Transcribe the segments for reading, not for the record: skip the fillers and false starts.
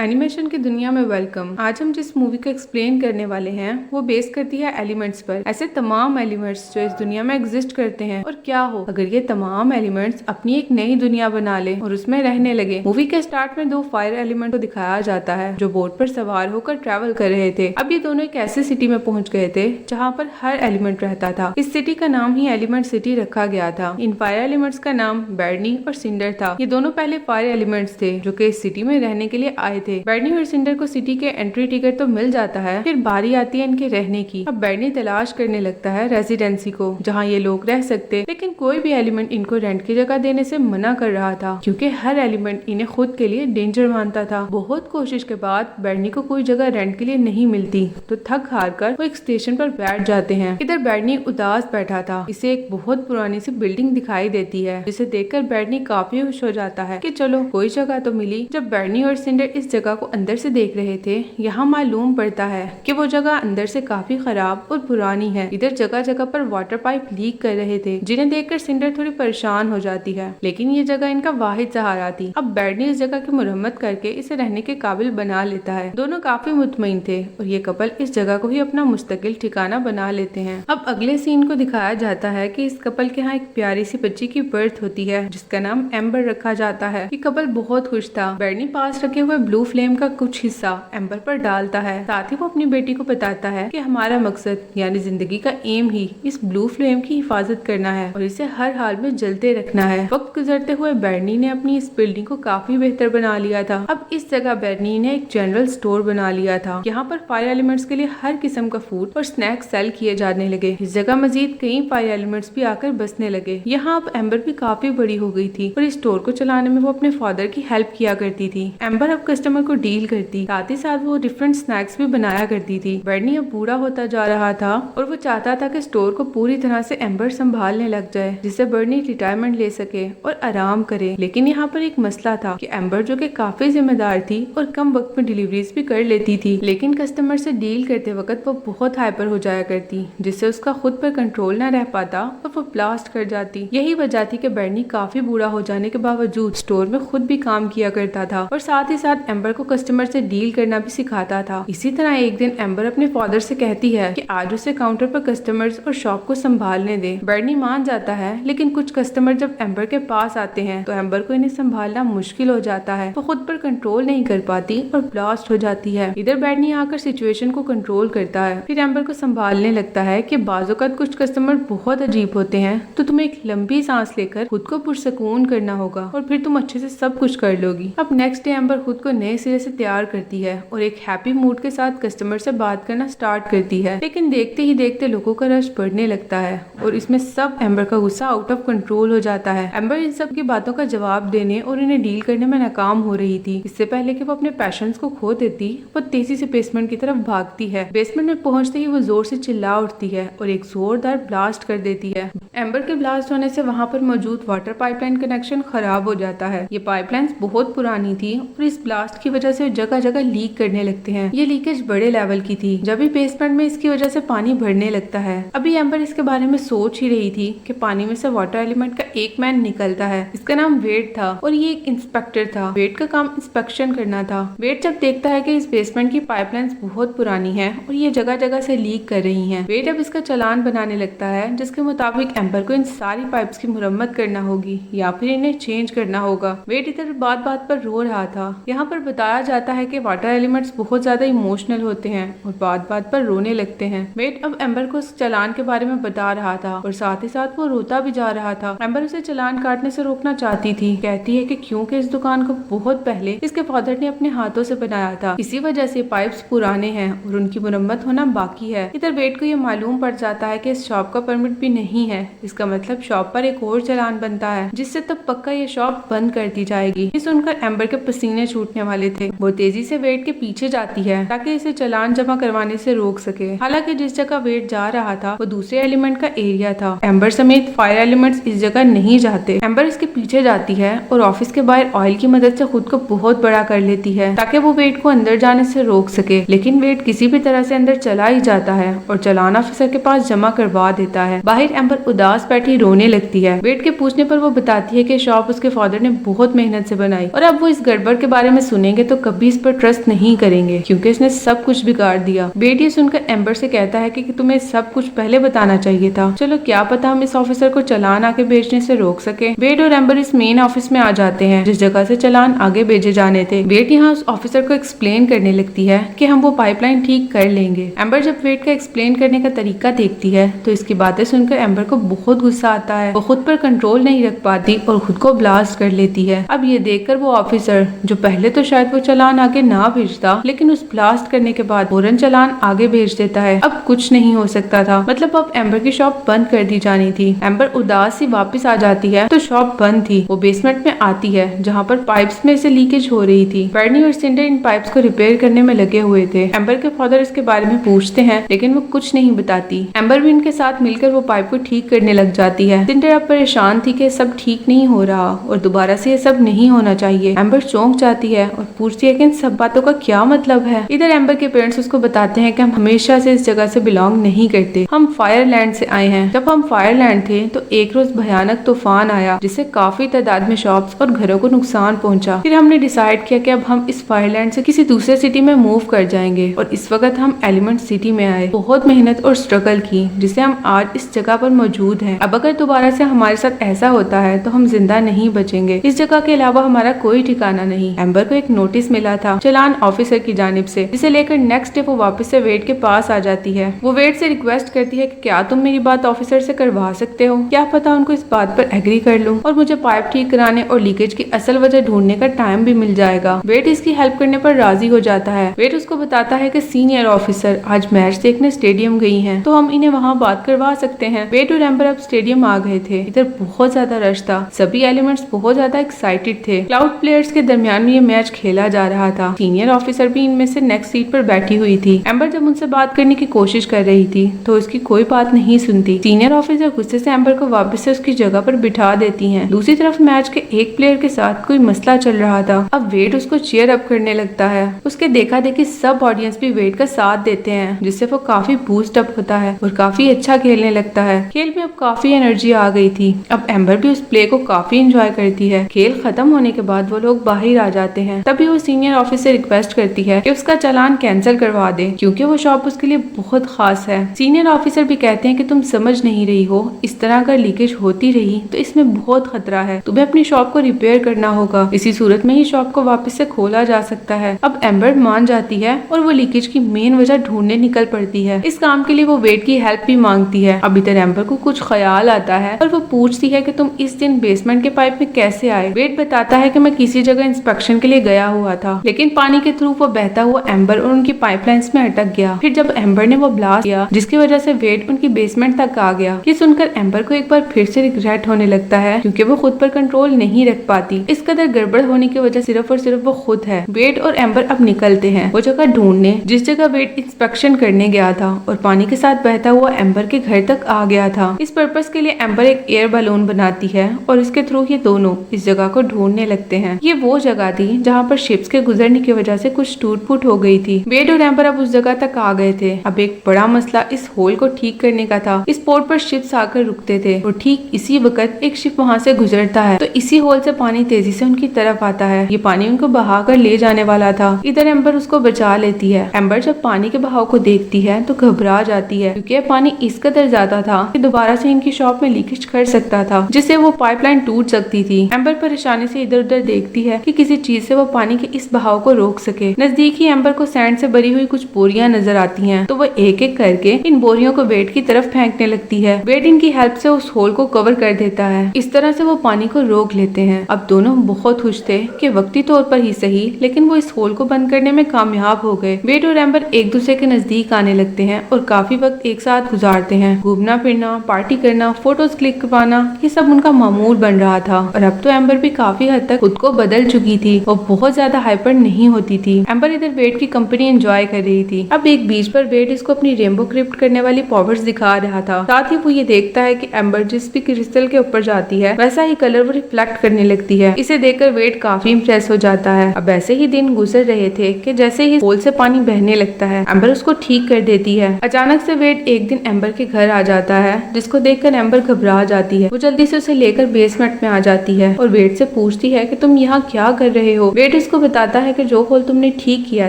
Animation की दुनिया में वेलकम। आज हम जिस मूवी को एक्सप्लेन करने वाले हैं वो बेस करती है एलिमेंट्स पर। ऐसे तमाम एलिमेंट्स जो इस दुनिया में एग्जिस्ट करते हैं और क्या हो अगर ये तमाम एलिमेंट्स अपनी एक नई दुनिया बना ले और उसमें रहने लगे। मूवी के स्टार्ट में दो फायर एलिमेंट को दिखाया जाता है जो बोट पर सवार होकर ट्रेवल कर रहे थे। अब ये दोनों एक ऐसी सिटी में पहुंच गए थे जहाँ पर हर एलिमेंट रहता था। इस सिटी का नाम ही एलिमेंट सिटी रखा गया था। इन फायर एलिमेंट्स का नाम बैर्नी और सिंडर था। ये दोनों पहले फायर एलिमेंट्स थे जो कि इस सिटी में रहने के लिए आए थे। बैर्नी और सिंडर को सिटी के एंट्री टिकट तो मिल जाता है, फिर बारी आती है इनके रहने की। अब बैर्नी तलाश करने लगता है रेजिडेंसी को जहाँ ये लोग रह सकते, लेकिन कोई भी एलिमेंट इनको रेंट की जगह देने से मना कर रहा था क्योंकि हर एलिमेंट इन्हें खुद के लिए डेंजर मानता था। बहुत कोशिश के बाद बैर्नी को कोई जगह रेंट के लिए नहीं मिलती तो थक हार कर वो एक स्टेशन पर बैठ जाते हैं। इधर बैर्नी उदास बैठा था। इसे एक बहुत पुरानी सी बिल्डिंग दिखाई देती है जिसे देखकर बैर्नी काफी खुश हो जाता है कि चलो कोई जगह तो मिली। जब बैर्नी और सिंडर इस जगह को अंदर से देख रहे थे, यहाँ मालूम पड़ता है कि वो जगह अंदर से काफी खराब और पुरानी है। इधर जगह जगह पर वाटर पाइप लीक कर रहे थे जिन्हें देखकर सिंडर थोड़ी परेशान हो जाती है, लेकिन ये जगह इनका वाहिद सहारा थी। अब बैर्नी इस जगह की मुरम्मत करके इसे रहने के काबिल बना लेता है। दोनों काफी मुतमईन थे और ये कपल इस जगह को ही अपना मुस्तकिल ठिकाना बना लेते हैं। अब अगले सीन को दिखाया जाता है कि इस कपल के यहाँ एक प्यारी सी बच्ची की बर्थ होती है जिसका नाम एम्बर रखा जाता है। ये कपल बहुत खुश था। बैर्नी पास रखे हुए ब्लू फ्लेम का कुछ हिस्सा एम्बर पर डालता है। साथ ही वो अपनी बेटी को बताता है कि हमारा मकसद यानी जिंदगी का एम ही इस ब्लू फ्लेम की हिफाजत करना है और इसे हर हाल में जलते रखना है। वक्त गुजरते हुए बैर्नी ने अपनी इस बिल्डिंग को काफी बेहतर बना लिया था। अब इस जगह बैर्नी ने एक जनरल स्टोर बना लिया था। यहाँ पर फायर एलिमेंट्स के लिए हर किस्म का फूड और स्नैक्स सेल किए जाने लगे। इस जगह मजीद कई फायर एलिमेंट्स भी आकर बसने लगे। यहाँ अब एम्बर भी काफी बड़ी हो गई थी और इस स्टोर को चलाने में वो अपने फादर की हेल्प किया करती थी। एम्बर अब कस्टमर को डील करती, साथ ही साथ वो डिफरेंट स्नैक्स भी बनाया करती थी। बैर्नी अब बूढ़ा होता जा रहा था और वो चाहता था कि स्टोर को पूरी तरह से एम्बर संभालने लग जाए जिससे बैर्नी रिटायरमेंट ले सके और आराम करे। लेकिन यहाँ पर एक मसला था कि एम्बर जो कि काफी जिम्मेदार थी और कम वक्त में डिलीवरीज भी कर लेती थी, लेकिन कस्टमर से डील करते वक्त वो बहुत हाइपर हो जाया करती जिससे उसका खुद पर कंट्रोल न रह पाता और वो ब्लास्ट कर जाती। यही वजह थी कि बैर्नी काफी बूढ़ा हो जाने के बावजूद स्टोर में खुद भी काम किया करता था और साथ ही साथ एम्बर को कस्टमर से डील करना भी सिखाता था। इसी तरह एक दिन एम्बर अपने फादर से कहती है कि आज उसे काउंटर पर कस्टमर्स और शॉप को संभालने दे। बैर्नी मान जाता है, लेकिन कुछ कस्टमर जब एम्बर के पास आते हैं तो एम्बर को इन्हें संभालना मुश्किल हो जाता है। वो खुद पर कंट्रोल नहीं कर पाती और ब्लास्ट हो जाती है। इधर बैर्नी आकर सिचुएशन को कंट्रोल करता है, फिर एम्बर को संभालने लगता है कि बाज़-औक़ात कुछ कस्टमर बहुत अजीब होते हैं तो तुम्हें एक लंबी सांस लेकर खुद को पुरसकून करना होगा और फिर तुम अच्छे से सब कुछ कर लोगी। अब नेक्स्ट डे एम्बर खुद को नए सिरे से तैयार करती है और एक हैप्पी मूड के साथ कस्टमर से बात करना स्टार्ट करती है, लेकिन देखते ही देखते लोगों का रश बढ़ने लगता है और इसमें सब एम्बर का गुस्सा आउट ऑफ कंट्रोल हो जाता है। एम्बर इन सब की बातों का जवाब देने और इन्हें डील करने में नाकाम हो रही थी। इससे पहले कि वो अपने पैशंस को खो देती, वो तेजी से बेसमेंट की तरफ भागती है। बेसमेंट में पहुंचते ही वो जोर से चिल्ला उठती है और एक जोरदार ब्लास्ट कर देती है। एम्बर के ब्लास्ट होने से वहाँ पर मौजूद वाटर पाइपलाइन कनेक्शन खराब हो जाता है। ये पाइपलाइंस बहुत पुरानी थी और इस ब्लास्ट की वजह से जगह जगह लीक करने लगते हैं। ये लीकेज बड़े लेवल की थी। जब भी बेसमेंट में इसकी वजह से पानी भरने लगता है। अभी एम्बर इसके बारे में सोच ही रही थी कि पानी में से वाटर एलिमेंट का एक मैन निकलता है। इसका नाम वेड था और ये एक इंस्पेक्टर था। वेड का काम इंस्पेक्शन करना था। वेड जब देखता है कि इस बेसमेंट की पाइपलाइंस बहुत पुरानी है और ये जगह जगह से लीक कर रही हैं, वेड अब इसका चालान बनाने लगता है जिसके मुताबिक एम्बर को इन सारी पाइप्स की मुरम्मत करना होगी या फिर इन्हें चेंज करना होगा। वेड इधर बात बात पर रो रहा था। यहाँ पर बताया जाता है कि वाटर एलिमेंट्स बहुत ज्यादा इमोशनल होते हैं और बात बात पर रोने लगते हैं। वेड अब एम्बर को उस चालान के बारे में बता रहा था और साथ ही साथ वो रोता भी जा रहा था। एम्बर उसे चालान काटने से रोकना चाहती थी। कहती है कि क्योंकि इस दुकान को बहुत पहले इसके फादर ने अपने हाथों से बनाया था, इसी वजह से पाइप्स पुराने हैं और उनकी मुरम्मत होना बाकी है। इधर वेड को ये मालूम पड़ जाता है कि इस शॉप का परमिट भी नहीं है। इसका मतलब शॉप पर एक और चालान बनता है जिससे तब पक्का ये शॉप बंद कर दी जाएगी। ये सुनकर एम्बर के पसीने छूटने वाले थे। वो तेजी से वेड के पीछे जाती है ताकि इसे चालान जमा करवाने से रोक सके। हालांकि जिस जगह वेड जा रहा था वो दूसरे एलिमेंट का एरिया था। एम्बर समेत फायर एलिमेंट्स इस जगह नहीं जाते। एम्बर इसके पीछे जाती है और ऑफिस के बाहर ऑयल की मदद से खुद को बहुत बड़ा कर लेती है ताकि वो वेड को अंदर जाने से रोक सके, लेकिन वेड किसी भी तरह से अंदर चला ही जाता है और चालान ऑफिसर के पास जमा करवा देता है। बाहर एम्बर उदास बैठी रोने लगती है। वेड के पूछने पर वो बताती है कि शॉप उसके फादर ने बहुत मेहनत से बनाई और अब वो इस गड़बड़ के बारे में सुनेंगे तो कभी इस पर ट्रस्ट नहीं करेंगे क्योंकि इसने सब कुछ बिगाड़ दिया। वेड ये सुनकर एम्बर से कहता है कि तुम्हें सब कुछ पहले बताना चाहिए था। चलो क्या पता हम इस ऑफिसर को चालान आगे भेजने से रोक सके। वेड और एम्बर इस मेन ऑफिस में आ जाते हैं जिस जगह से चालान आगे भेजे जाने थे। वेड यहाँ उस ऑफिसर को एक्सप्लेन करने लगती है कि हम वो पाइपलाइन ठीक कर लेंगे। एम्बर जब वेड का एक्सप्लेन करने का तरीका देखती है तो इसकी बातें सुनकर एम्बर को बहुत गुस्सा आता है। वो खुद पर कंट्रोल नहीं रख पाती और खुद को ब्लास्ट कर लेती है। अब ये देखकर वो ऑफिसर, जो पहले तो शायद वो चालान आगे ना भेजता, लेकिन उस ब्लास्ट करने के बाद फौरन चालान आगे भेज देता है। अब कुछ नहीं हो सकता था, मतलब अब एम्बर की शॉप बंद कर दी जानी थी। एम्बर उदास सी वापस आ जाती है तो शॉप बंद थी। वो बेसमेंट में आती है जहाँ पर पाइप्स में से लीकेज हो रही थी। बर्नी और सिंडर इन पाइप्स को रिपेयर करने में लगे हुए थे। एम्बर के फादर इसके बारे में पूछते हैं लेकिन वो कुछ नहीं बताती। एम्बर भी इनके साथ मिलकर वो पाइप को ठीक करने लग जाती है। सिंडर अब परेशान थी कि सब ठीक नहीं हो रहा और दोबारा से ये सब नहीं होना चाहिए। एम्बर चौंक जाती है और पूछती है कि इन सब बातों का क्या मतलब है। इधर एम्बर के पेरेंट्स उसको बताते हैं कि हम हमेशा से इस जगह से बिलोंग नहीं करते, हम फायरलैंड से आए हैं। जब हम फायरलैंड थे तो एक रोज भयानक तूफान आया जिससे काफी तादाद में शॉप्स और घरों को नुकसान पहुंचा। फिर हमने डिसाइड किया कि अब हम इस फायरलैंड से किसी दूसरे सिटी में मूव कर जाएंगे और इस वक्त हम एलिमेंट सिटी में आए। बहुत मेहनत और स्ट्रगल की जिससे हम आज इस जगह पर मौजूद हैं। अब अगर दोबारा से हमारे साथ ऐसा होता है तो हम जिंदा नहीं बचेंगे। इस जगह के अलावा हमारा कोई ठिकाना नहीं। एम्बर को एक नोटिस मिला था चालान ऑफिसर की जानिब से, जिसे लेकर नेक्स्ट डे वो वापस से वेड के पास आ जाती है। वो वेड से रिक्वेस्ट करती है कि क्या तुम मेरी बात ऑफिसर से करवा सकते हो, क्या पता उनको इस बात पर एग्री कर लूं और मुझे पाइप ठीक कराने और लीकेज की असल वजह ढूंढने का टाइम भी मिल जाएगा। वेड इसकी हेल्प करने पर राजी हो जाता है। वेड उसको बताता है कि सीनियर ऑफिसर आज मैच देखने स्टेडियम गई हैं, तो हम इन्हें वहाँ बात करवा सकते हैं। वेड और एम्बर अब स्टेडियम आ गए थे। इधर बहुत ज्यादा रश था, सभी एलिमेंट्स बहुत ज्यादा एक्साइटेड थे। क्लाउड प्लेयर्स के दरमियान ये मैच खेला जा रहा था। सीनियर ऑफिसर भी इनमें से नेक्स्ट सीट पर बैठी हुई थी। एम्बर जब उनसे बात करने की कोशिश कर रही थी तो उसकी कोई बात नहीं सुनती। सीनियर ऑफिसर गुस्से से एम्बर को वापस से उसकी जगह पर बिठा देती हैं। दूसरी तरफ मैच के एक प्लेयर के साथ कोई मसला चल रहा था। अब वेड उसको चीयर अप करने लगता है। उसके देखा देखी सब ऑडियंस भी वेड का साथ देते हैं जिससे वो काफी बूस्ट अप होता है और काफी अच्छा खेलने लगता है। खेल में अब काफी एनर्जी आ गई थी। अब एम्बर भी उस प्ले को काफी एंजॉय करती है। खेल खत्म होने के बाद वो लोग बाहर आ जाते हैं। तभी वो सीनियर ऑफिसर से रिक्वेस्ट करती है कि उसका चालान कैंसिल करवा दे क्योंकि वो शॉप उसके लिए बहुत खास है। सीनियर ऑफिसर भी कहते हैं कि तुम समझ नहीं रही हो, इस तरह अगर लीकेज होती रही तो इसमें बहुत खतरा है, तुम्हें अपनी शॉप को रिपेयर करना होगा। इसी सूरत में ही शॉप को वापस से खोला जा सकता है। अब एम्बर मान जाती है और वो लीकेज की मेन वजह ढूंढने निकल पड़ती है। इस काम के लिए वो वेड की हेल्प भी मांगती है। अब इधर एम्बर को कुछ ख्याल आता है और वो पूछती है कि तुम इस दिन बेसमेंट के पाइप में कैसे आए। वेड बताता है कि मैं किसी जगह इंस्पेक्शन के लिए गया हुआ था, लेकिन पानी के थ्रू वो बहता हुआ एम्बर और उनकी पाइपलाइंस में अटक गया। फिर जब एम्बर ने वो ब्लास्ट किया जिसकी वजह से वेड उनकी बेसमेंट तक आ गया। ये सुनकर एम्बर को एक बार फिर से रिग्रेट होने लगता है क्योंकि वो खुद पर कंट्रोल नहीं रख पाती। इस कदर गड़बड़ होने की वजह सिर्फ और सिर्फ वो खुद है। वेड और एम्बर अब निकलते हैं वो जगह ढूंढने जिस जगह वेड इंस्पेक्शन करने गया था और पानी के साथ बहता हुआ एम्बर के घर तक आ गया था। इस पर्पस के लिए एम्बर एक एयर बलून बनाती है और इसके थ्रू ये दोनों इस जगह को ढूंढने लगते हैं। ये वो जगह थी जहाँ पर शिप्स के गुजरने की वजह से कुछ टूट फूट हो गई थी। वेड और एम्बर अब उस जगह तक आ गए थे। अब एक बड़ा मसला इस होल को ठीक करने का था। इस पोर्ट पर शिप्स आकर रुकते थे और ठीक इसी वक्त एक शिप वहाँ से गुजरता है तो इसी होल से पानी तेजी से उनकी तरफ आता है। ये पानी उनको बहा कर ले जाने वाला था। इधर एम्बर उसको बचा लेती है। एम्बर जब पानी के बहाव को देखती है तो घबरा जाती है क्योंकि पानी इस कदर ज्यादा था कि दोबारा से इनकी शॉप में लीकेज कर सकता था जिससे वो पाइपलाइन टूट सकती थी। एम्बर परेशानी से इधर उधर देखती है कि किसी चीज से वो पानी के इस बहाव को रोक सके। नजदीक ही एम्बर को सैंड से भरी हुई कुछ बोरियां नजर आती हैं तो वो एक एक करके इन बोरियों को वेड की तरफ फेंकने लगती है। वेड इनकी हेल्प से उस होल को कवर कर देता है। इस तरह से वो पानी को रोक लेते हैं। अब दोनों बहुत खुश थे कि वक्ती तौर पर ही सही लेकिन वो इस होल को बंद करने में कामयाब हो गए। वेड और एम्बर एक दूसरे के नजदीक आने लगते हैं और काफी वक्त एक साथ गुजारते हैं। घूमना फिरना, पार्टी करना, फोटोज क्लिक करवाना, ये सब उनका मामूल बन रहा था। और अब तो एम्बर भी काफी हद तक खुद को बदल चुकी थी और बहुत ज्यादा हाइपर नहीं होती थी। एम्बर इधर वेड की कंपनी एंजॉय कर रही थी। अब एक बीच पर वेड इसको अपनी रेनबो क्रिप्ट करने वाली पावर्स दिखा रहा था। साथ ही वो ये देखता है कि एम्बर जिस भी क्रिस्टल के ऊपर जाती है वैसा ही कलर वो रिफ्लेक्ट करने लगती है। इसे देखकर वेड काफी इम्प्रेस हो जाता है। अब ऐसे ही दिन गुजर रहे थे कि जैसे ही होल से पानी बहने लगता है एम्बर उसको ठीक कर देती है। अचानक से वेड एक दिन एम्बर के घर आ जाता है जिसकी जिसको देखकर एम्बर घबरा जाती है। वो जल्दी से उसे लेकर बेसमेंट में आ जाती है और वेड से पूछती है कि तुम यहाँ क्या कर रहे हो। वेड उसको बताता है कि जो होल तुमने ठीक किया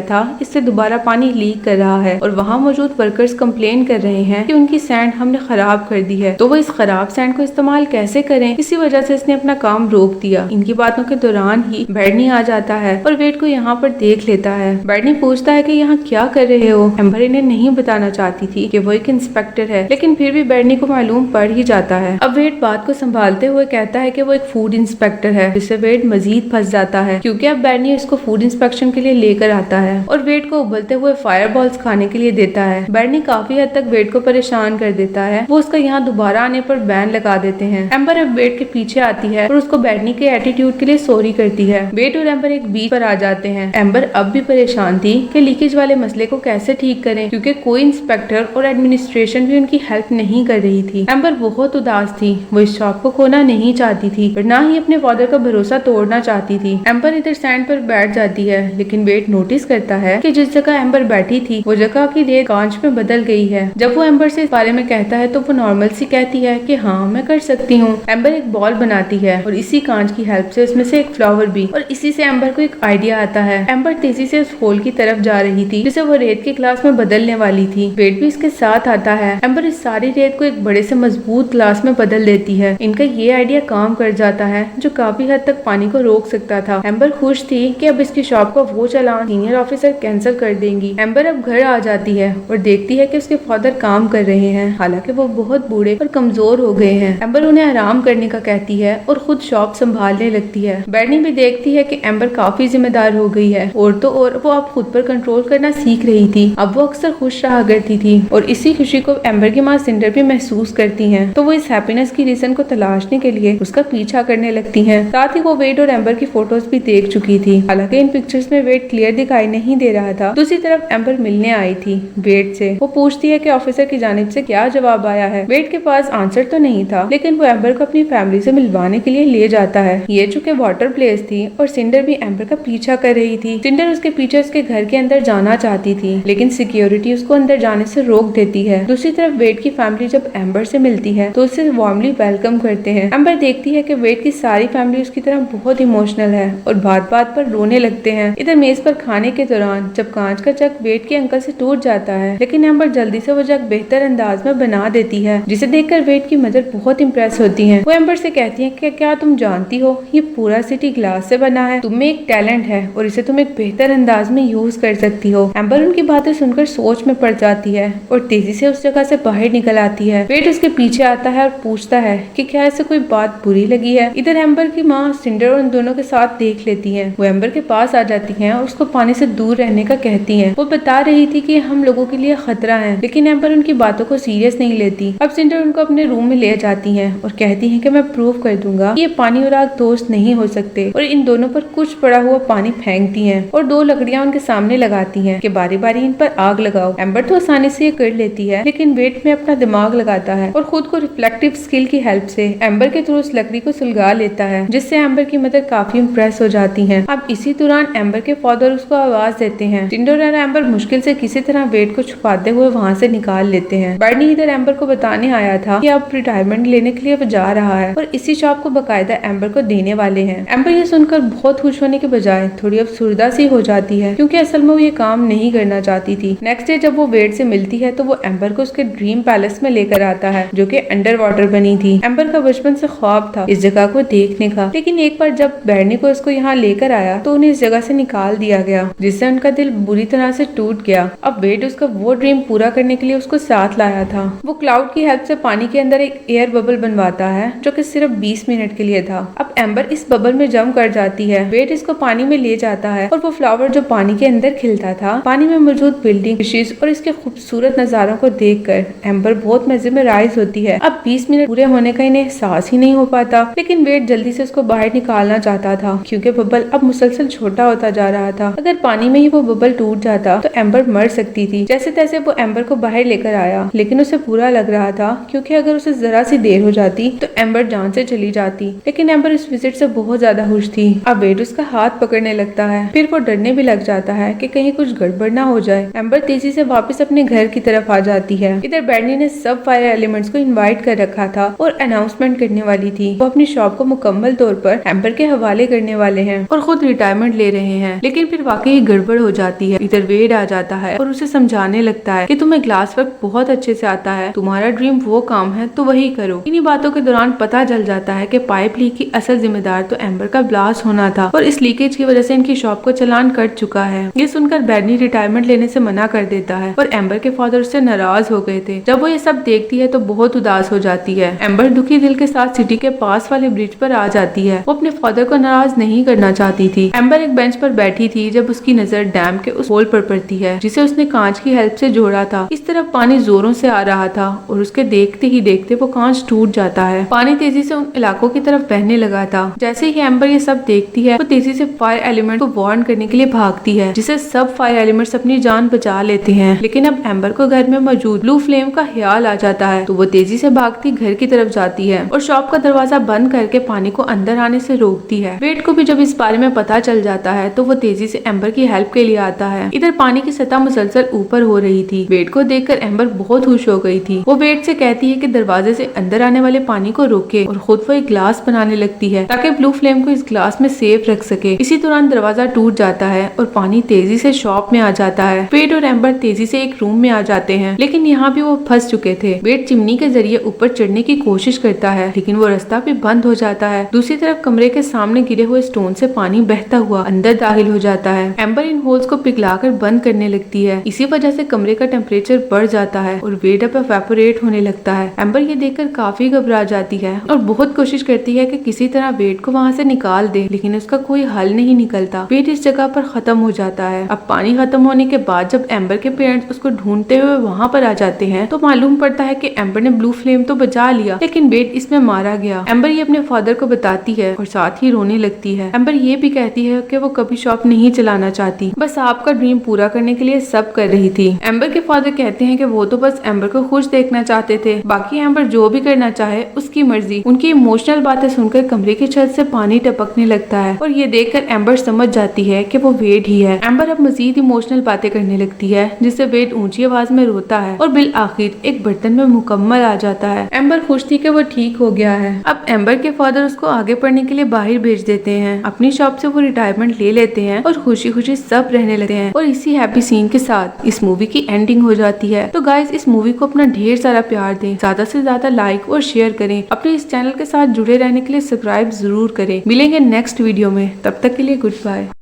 था इससे दोबारा पानी लीक कर रहा है और वहाँ मौजूद वर्कर्स कंप्लेन कर रहे हैं कि उनकी सैंड हमने खराब कर दी है, तो वो इस खराब सैंड को इस्तेमाल कैसे करें। इसी वजह से इसने अपना काम रोक दिया। इनकी बातों के दौरान ही बैडनी आ जाता है और वेड को यहाँ पर देख लेता है। बैडनी पूछता है कि यहाँ क्या कर रहे हो। एम्बर इन्हें नहीं बताना चाहती थी कि वो एक इंस्पेक्टर है, लेकिन फिर भी बैडनी को मालूम पड़ ही जाता है। अब वेड बात को संभालते हुए कहता है कि वो एक फूड इंस्पेक्टर है, जिससे वेड मजीद फंस जाता है क्योंकि अब बैडनी उसको फूड इंस्पेक्शन के लिए लेकर आता है और वेड को उबलते हुए फायर बॉल्स खाने के लिए देता है। बैडनी काफी हद तक वेड को परेशान कर देता है। वो उसका यहाँ दोबारा आने पर बैन लगा देते हैं। एम्बर अब वेड के पीछे आती है और उसको बैडनी के एटीट्यूड के लिए सॉरी करती है। वेड और एम्बर एक बीच पर आ जाते हैं। एम्बर अब भी परेशान थी कि लीकेज वाले मसले को कैसे ठीक करें क्योंकि कोई इंस्पेक्टर और एडमिनिस्ट्रेशन भी उनकी हेल्प नहीं कर रही थी। एम्बर बहुत उदास थी। वो इस शॉप को खोना नहीं चाहती थी और ना ही अपने फादर का भरोसा तोड़ना चाहती थी। एम्बर इधर स्टैंड पर बैठ जाती है, लेकिन वेड नोटिस करता है कि जिस जगह एम्बर बैठी थी वो जगह की रेत कांच में बदल गई है। जब वो एम्बर से इस बारे में कहता है तो वो नॉर्मल सी कहती है कि हाँ मैं कर सकती हूँ। एम्बर एक बॉल बनाती है और इसी कांच की हेल्प से उसमें से एक फ्लावर भी, और इसी से एम्बर को एक आइडिया आता है। एम्बर तेजी से उस होल की तरफ जा रही थी जिसे वो रेत के ग्लास में बदलने वाली थी। वेड भी इसके साथ आता है। एम्बर इस सारी रेत को एक बड़े से मजबूत ग्लास में बदल देती है। इनका ये आइडिया काम कर जाता है जो काफी हद तक पानी को रोक सकता था। एम्बर खुश थी कि अब इसकी शॉप को वो चालान सीनियर ऑफिसर कैंसिल कर देंगी। एम्बर अब घर आ जाती है और देखती है कि उसके फादर काम कर रहे हैं, हालांकि वो बहुत बूढ़े और कमजोर हो गए हैं। एम्बर उन्हें आराम करने का कहती है और खुद शॉप संभालने लगती है। बैडनी भी देखती है कि एम्बर काफी जिम्मेदार हो गई है और तो और वो अब खुद पर कंट्रोल करना सीख रही थी। अब वो अक्सर खुश रहा करती थी और इसी खुशी को एम्बर की माँ सिंडर भी महसूस करती हैं, तो वो इस हैप्पीनेस की रीजन को तलाशने के लिए उसका पीछा करने लगती हैं। साथ ही वो वेड और एम्बर की फोटोज भी देख चुकी थी। हालांकि इन पिक्चर्स में वेड क्लियर दिखाई नहीं दे रहा था। दूसरी तरफ एम्बर मिलने आई थी वेड से। वो पूछती है कि ऑफिसर की जानिब से क्या जवाब आया है। वेड के पास आंसर तो नहीं था, लेकिन वो एम्बर को अपनी फैमिली से मिलवाने के लिए ले जाता है। ये चूंकि वाटर प्लेस थी और सिंडर भी एम्बर का पीछा कर रही थी। सिंडर उसके पीछे उसके घर के अंदर जाना चाहती थी, लेकिन सिक्योरिटी उसको अंदर जाने से रोक देती है। दूसरी तरफ वेड की फैमिली जब एम्बर से मिलती है तो उसे वार्मली वेलकम करते हैं। एम्बर देखती है कि वेड की सारी फैमिली उसकी तरह बहुत इमोशनल है और बात बात पर रोने लगते हैं। इधर मेज पर खाने के दौरान जब कांच का जग वेड के अंकल से टूट जाता है, लेकिन एम्बर जल्दी से वो जग बेहतर अंदाज में बना देती है, जिसे देखकर वेड की मदर बहुत इम्प्रेस होती हैं। वो एम्बर से कहती हैं कि क्या तुम जानती हो ये पूरा सिटी ग्लास से बना है, तुम में एक टैलेंट है और इसे तुम एक बेहतर अंदाज में यूज कर सकती हो। एम्बर उनकी बातें सुनकर सोच में पड़ जाती है और तेजी से उस जगह से बाहर निकल आती है। वेड उसके पीछे आता है और पूछता है कि क्या इसे कोई बात बुरी लगी है। इधर एम्बर की माँ सिंडर और उन दोनों के साथ देख लेती है। वो एम्बर के पास आ जाती है और उसको पानी से दूर रहने का कहती है। वो बता रही थी कि हम लोगों के लिए खतरा है, लेकिन एम्बर उनकी बातों को सीरियस नहीं लेती। अब सिंडर उनको अपने रूम में ले जाती है और कहती है कि मैं प्रूव कर दूंगा ये पानी और आग दोस्त नहीं हो सकते, और इन दोनों पर कुछ पड़ा हुआ पानी फेंकती है और 2 लकड़ियां उनके सामने लगाती हैं कि बारी बारी इन पर आग लगाओ। एम्बर तो आसानी से ये कर लेती है, लेकिन वेड में अपना दिमाग लगाता है और खुद को रिफ्लेक्टिव स्किल की हेल्प से एम्बर के थ्रू उस लकड़ी को सुलगा लेता है, जिससे एम्बर की मदर काफी इम्प्रेस हो जाती है। अब इसी दौरान एम्बर के फादर उसको आवाज देते हैं। सिंडर और एम्बर मुश्किल से किसी तरह वेड को छुपाते हुए वहाँ से निकाल लेते हैं। बैडनी इधर एम्बर को बताने आया था कि अब रिटायरमेंट लेने के लिए वो जा रहा है और इसी शॉप को बकायदा एम्बर को देने वाले हैं। एम्बर ये सुनकर बहुत खुश होने के बजाय थोड़ी अफसुर्दा सी हो जाती है, क्योंकि असल में वो ये काम नहीं करना चाहती थी। नेक्स्ट डे जब वो वेड से मिलती है तो वो एम्बर को उसके ड्रीम पैलेस में लेकर आता है, जो कि अंडर वाटर बनी थी। एम्बर का बचपन से ख्वाब था इस जगह को देखने का, लेकिन एक बार जब बैडनी को इसको यहाँ लेकर आया तो उन्हें इस जगह से निकाल दिया गया, जिससे उनका दिल बुरी तरह से टूट गया। अब वेड उसका वो ड्रीम पूरा करने के लिए उसको साथ लाया था। वो क्लाउड की हेल्प से पानी के अंदर एक एयर बबल बनवाता है, जो कि सिर्फ 20 मिनट के लिए था। अब एम्बर इस बबल में जम कर जाती है। वेड इसको पानी में ले जाता है और वो फ्लावर जो पानी के अंदर खिलता था, पानी में मौजूद बिल्डिंग, फिशेस और इसके खूबसूरत नजारों को देखकर एम्बर बहुत मेस्मराइज होती है। अब 20 मिनट पूरे होने का इन्हें एहसास ही नहीं हो पाता, लेकिन वेड जल्दी से उसको बाहर निकालना चाहता था, क्योंकि बबल अब मुसलसल छोटा होता जा रहा था। अगर पानी में ही वो बबल टूट जाता तो एम्बर मर सकती थी। जैसे तैसे वो एम्बर को बाहर लेकर आया, लेकिन उसे बुरा लग रहा था, क्योंकि अगर उसे जरा सी देर हो जाती तो एम्बर जान से चली जाती। लेकिन एम्बर इस विजिट से बहुत ज्यादा खुश थी। अब वेड उसका हाथ पकड़ने लगता है, फिर वो डरने भी लग जाता है कि कहीं कुछ गड़बड़ ना हो जाए। एम्बर तेजी से वापस अपने घर की तरफ आ जाती है। इधर बैडनी ने सब फायर एलिमेंट्स को इनवाइट कर रखा था और अनाउंसमेंट करने वाली थी। वो अपनी शॉप को मुकम्मल तौर पर एम्बर के हवाले करने वाले हैं और खुद रिटायरमेंट ले रहे हैं। लेकिन फिर वाकई गड़बड़ हो जाती है। इधर वेड आ जाता है और उसे समझाने लगता है कि तुम्हें ग्लास वर्क बहुत अच्छे से आता है, तुम्हारा ड्रीम वो काम है तो वही करो। इन्हीं बातों के दौरान पता चल जाता है कि पाइप लीक की असल जिम्मेदार तो एम्बर का ब्लास्ट होना था और इस लीकेज की वजह से इनकी शॉप को चालान कट चुका है। ये सुनकर बैडनी रिटायरमेंट लेने से मना कर देता है और एम्बर के फादर उससे नाराज हो गए थे। जब वो ये सब देखती है तो बहुत उदास हो जाती है। एम्बर दुखी दिल के साथ सिटी के पास वाले ब्रिज पर आ जाती है। वो अपने फादर को नाराज नहीं करना चाहती थी। एम्बर एक बेंच पर बैठी थी जब उसकी नजर डैम के उस होल पर पड़ती है जिसे उसने कांच की हेल्प से जोड़ा था। इस तरफ पानी जोरों से आ रहा था और उसके देखते ही देखते वो कांच टूट जाता है। पानी तेजी से उन इलाकों की तरफ बहने लगा था। जैसे ही एम्बर ये सब देखती है वो तेजी से फायर एलिमेंट को वार्न करने के लिए भागती है, जिसे सब फायर एलिमेंट्स अपनी जान बचा लेते हैं। लेकिन अब एम्बर को घर में मौजूद ब्लू फ्लेम का ख्याल आ जाता है तो वो तेजी से भागती घर की तरफ जाती है और शॉप का दरवाजा बंद करके पानी को अंदर आने से रोकती है। वेड को भी जब इस बारे में पता चल जाता है तो वो तेजी से एम्बर की हेल्प के लिए आता है। इधर पानी की सतह मुसलसल ऊपर हो रही थी। वेड को देखकर एम्बर बहुत खुश हो गई थी। वो वेड से कहती है कि दरवाजे से अंदर आने वाले पानी को रोके और खुद वो एक ग्लास बनाने लगती है ताकि ब्लू फ्लेम को इस ग्लास में सेफ रख सके। इसी दौरान दरवाजा टूट जाता है और पानी तेजी से शॉप में आ जाता है। वेड और एम्बर तेजी से एक रूम में आ जाते हैं, लेकिन यहाँ भी वो फंस चुके थे। वेड चिमनी के जरिए ऊपर चढ़ने की कोशिश करता है लेकिन वो रास्ता भी बंद हो जाता है। दूसरी तरफ कमरे के सामने गिरे हुए स्टोन से पानी बहता हुआ अंदर दाखिल हो जाता है। एम्बर इन होल्स को पिघलाकर बंद करने लगती है। इसी वजह से कमरे का टेम्परेचर बढ़ जाता है और वेड अब एवेपोरेट होने लगता है। एम्बर ये देखकर काफी घबरा जाती है और बहुत कोशिश करती है कि किसी तरह वेड को वहाँ से निकाल दे, लेकिन उसका कोई हल नहीं निकलता। वेड इस जगह पर खत्म हो जाता है। अब पानी खत्म होने के बाद जब एम्बर के पेरेंट्स उसको ढूंढते हुए वहाँ पर आ जाते हैं तो मालूम पड़ता है कि एम्बर ने ब्लू फ्लेम तो बचा लिया लेकिन वेड इसमें मारा गया। एम्बर ये अपने फादर को बताती है और साथ ही रोने लगती है। एम्बर ये भी कहती है कि वो कभी शॉप नहीं चलाना चाहती, बस आपका ड्रीम पूरा करने के लिए सब कर रही थी। एम्बर के फादर कहते हैं कि वो तो बस एम्बर को खुश देखना चाहते थे, बाकी एम्बर जो भी करना चाहे उसकी मर्जी। उनकी इमोशनल बातें सुनकर कमरे की छत से पानी टपकने लगता है और ये देखकर एम्बर समझ जाती है कि वो वेड ही है। एम्बर अब मजीद इमोशनल बातें करने लगती है जिससे वेड ऊंची आवाज में रोता है और बिल आखिर एक बर्तन में मुकम्मल आ जाता है। एम्बर खुश थी कि वो ठीक हो गया है। अब एम्बर के फादर उसको आगे पढ़ने के लिए बाहर भेज देते हैं। अपनी शॉप से वो रिटायरमेंट ले लेते हैं और खुशी खुशी सब रहने लगते हैं और इसी हैप्पी सीन के साथ इस मूवी की एंडिंग हो जाती है। तो गाइस, इस मूवी को अपना ढेर सारा प्यार दें, ज्यादा से ज्यादा लाइक और शेयर करें। अपने इस चैनल के साथ जुड़े रहने के लिए सब्सक्राइब जरूर करें। मिलेंगे नेक्स्ट वीडियो में, तब तक के लिए गुड बाय।